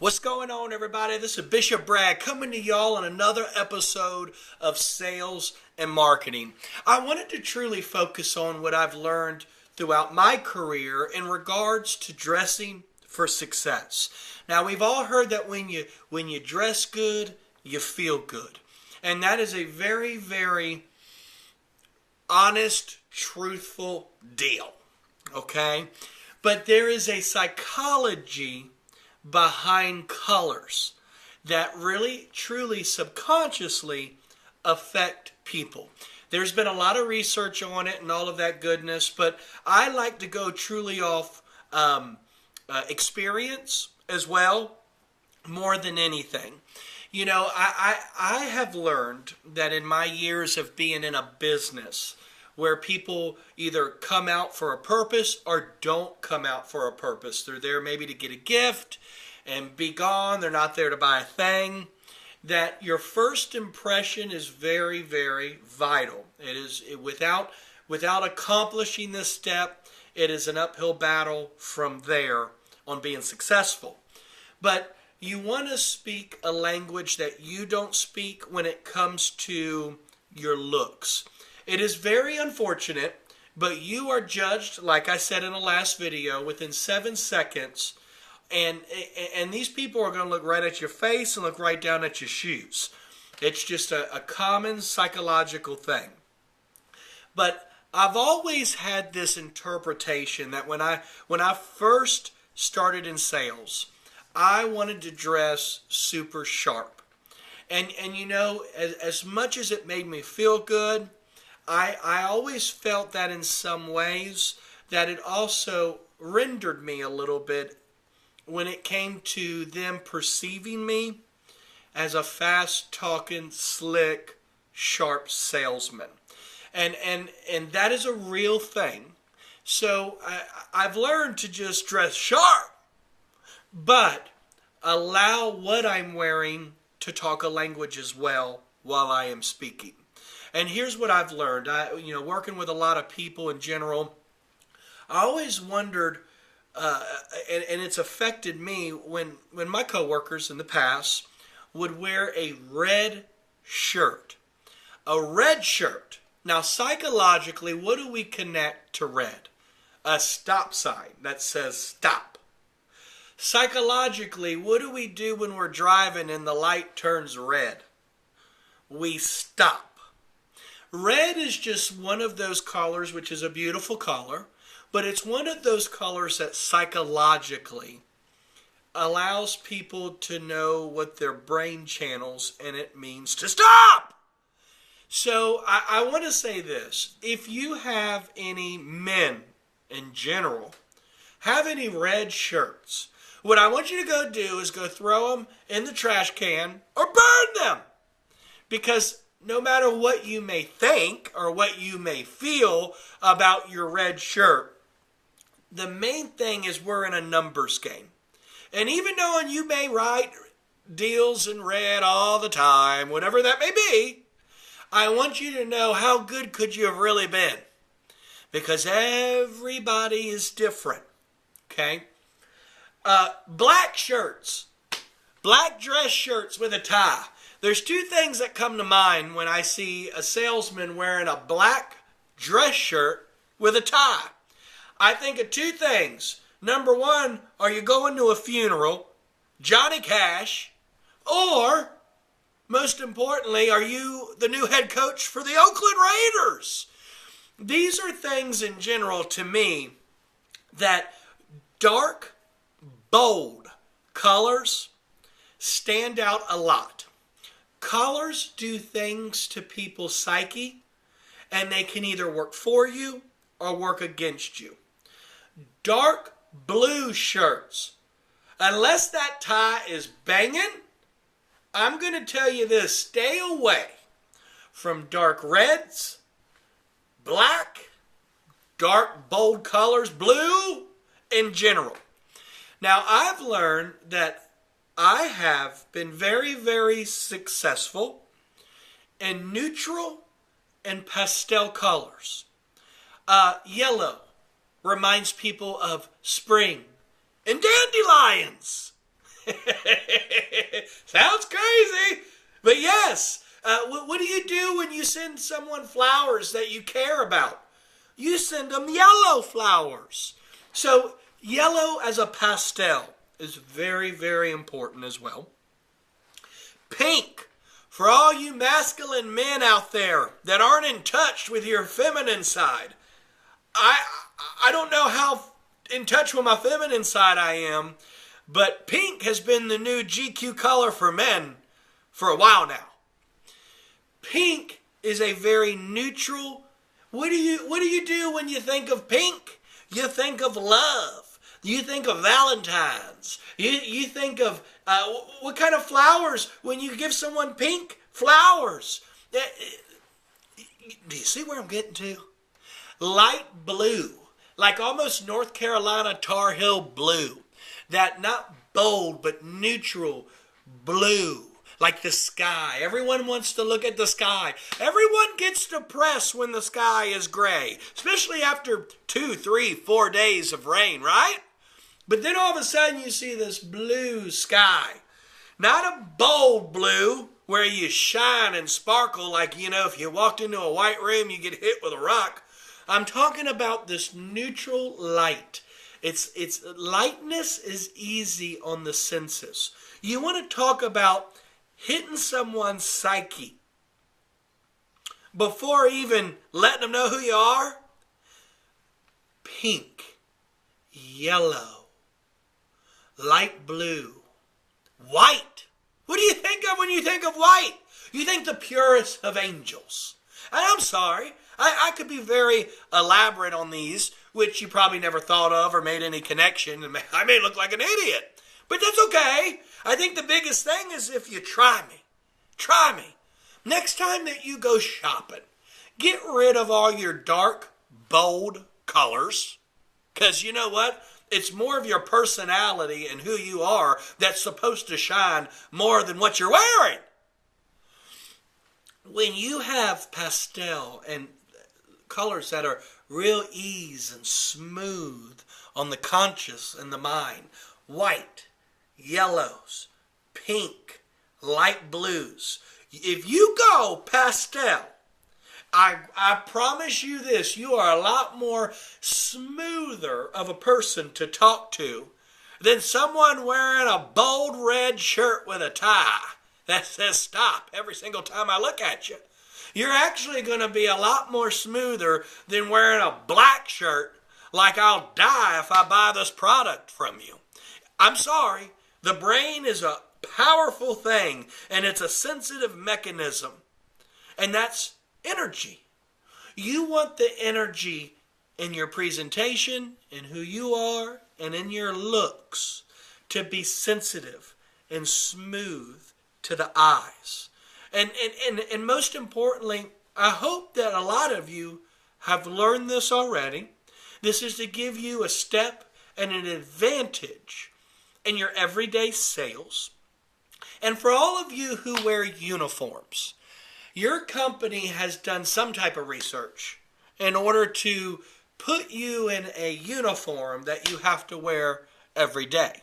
What's going on, everybody? This is Bishop Brad coming to y'all on another episode of Sales and Marketing. I wanted to truly focus on what I've learned throughout my career in regards to dressing for success. Now, we've all heard that when you dress good, you feel good. And that is a very, very honest, truthful deal. Okay? But there is a psychology behind colors that really, truly, subconsciously affect people. There's been a lot of research on it and all of that goodness, but I like to go truly off experience as well, more than anything. You know, I have learned that in my years of being in a business where people either come out for a purpose or don't come out for a purpose. They're there maybe to get a gift and be gone. They're not there to buy a thing. That your first impression is very, very vital. Without accomplishing this step, it is an uphill battle from there on being successful. But you want to speak a language that you don't speak when it comes to your looks. It is very unfortunate, but you are judged, like I said in the last video, within 7 seconds. And these people are going to look right at your face and look right down at your shoes. It's just a common psychological thing. But I've always had this interpretation that when I first started in sales, I wanted to dress super sharp. And you know, as much as it made me feel good, I always felt that in some ways that it also rendered me a little bit when it came to them perceiving me as a fast-talking, slick, sharp salesman. And that is a real thing. So I've learned to just dress sharp, but allow what I'm wearing to talk a language as well while I am speaking. And here's what I've learned. Working with a lot of people in general, I always wondered, and it's affected me when my coworkers in the past would wear a red shirt. A red shirt. Now, psychologically, what do we connect to red? A stop sign that says stop. Psychologically, what do we do when we're driving and the light turns red? We stop. Red is just one of those colors, which is a beautiful color, but it's one of those colors that psychologically allows people to know what their brain channels and it means to stop. So I want to say this. If you have any men in general have any red shirts, what I want you to go do is go throw them in the trash can or burn them. Because no matter what you may think or what you may feel about your red shirt, the main thing is we're in a numbers game. And even though you may write deals in red all the time, whatever that may be, I want you to know how good could you have really been. Because everybody is different. Okay? Black shirts. Black dress shirts with a tie. There's two things that come to mind when I see a salesman wearing a black dress shirt with a tie. I think of two things. Number one, are you going to a funeral, Johnny Cash, or, most importantly, are you the new head coach for the Oakland Raiders? These are things in general to me that dark, bold colors stand out a lot. Colors do things to people's psyche, and they can either work for you or work against you. Dark blue shirts, unless that tie is banging, I'm going to tell you this, stay away from dark reds, black, dark bold colors, blue in general. Now, I've learned that I have been very, very successful in neutral and pastel colors. Yellow reminds people of spring and dandelions. Sounds crazy, but yes. What do you do when you send someone flowers that you care about? You send them yellow flowers. So yellow as a pastel is very, very important as well. Pink, for all you masculine men out there that aren't in touch with your feminine side. I don't know how in touch with my feminine side I am, but pink has been the new GQ color for men for a while now. Pink is a very neutral. What do you do when you think of pink? You think of love. You think of Valentine's. You think of what kind of flowers when you give someone pink flowers. Do you see where I'm getting to? Light blue, like almost North Carolina Tar Heel blue. That not bold but neutral blue. Like the sky. Everyone wants to look at the sky. Everyone gets depressed when the sky is gray. Especially after 2, 3, 4 days of rain, right? But then all of a sudden you see this blue sky. Not a bold blue where you shine and sparkle like, if you walked into a white room you get hit with a rock. I'm talking about this neutral light. It's lightness is easy on the senses. You want to talk about hitting someone's psyche before even letting them know who you are? Pink, yellow, light blue, white. What do you think of when you think of white? You think the purest of angels. And I'm sorry, I could be very elaborate on these, which you probably never thought of or made any connection. I may look like an idiot, but that's okay. I think the biggest thing is if you try me. Try me. Next time that you go shopping, get rid of all your dark, bold colors. Because you know what? It's more of your personality and who you are that's supposed to shine more than what you're wearing. When you have pastel and colors that are real ease and smooth on the conscious and the mind, white, yellows, pink, light blues. If you go pastel, I promise you this, you are a lot more smoother of a person to talk to than someone wearing a bold red shirt with a tie that says stop every single time I look at you. You're actually going to be a lot more smoother than wearing a black shirt like I'll die if I buy this product from you. I'm sorry. The brain is a powerful thing, and it's a sensitive mechanism, and that's energy. You want the energy in your presentation, in who you are, and in your looks to be sensitive and smooth to the eyes. And most importantly, I hope that a lot of you have learned this already. This is to give you a step and an advantage in your everyday sales. And for all of you who wear uniforms, your company has done some type of research in order to put you in a uniform that you have to wear every day.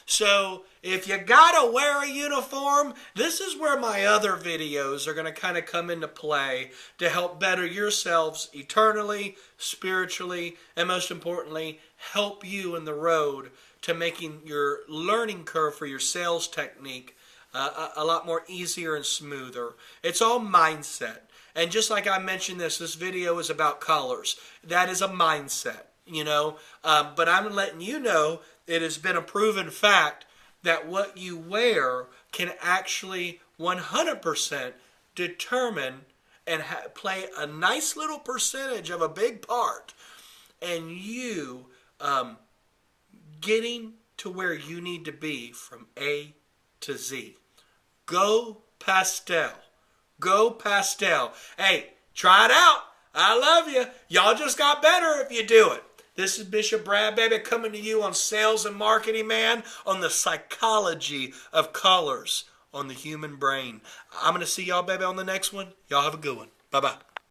So if you gotta wear a uniform, this is where my other videos are going to kind of come into play to help better yourselves eternally, spiritually, and most importantly, help you in the road to making your learning curve for your sales technique a lot more easier and smoother. It's all mindset. And just like I mentioned this video is about colors. That is a mindset, But I'm letting you know it has been a proven fact that what you wear can actually 100% determine and play a nice little percentage of a big part in you getting to where you need to be from A to Z. Go pastel. Go pastel. Hey, try it out. I love you. Y'all just got better if you do it. This is Bishop Brad, baby, coming to you on Sales and Marketing, man, on the psychology of colors on the human brain. I'm going to see y'all, baby, on the next one. Y'all have a good one. Bye-bye.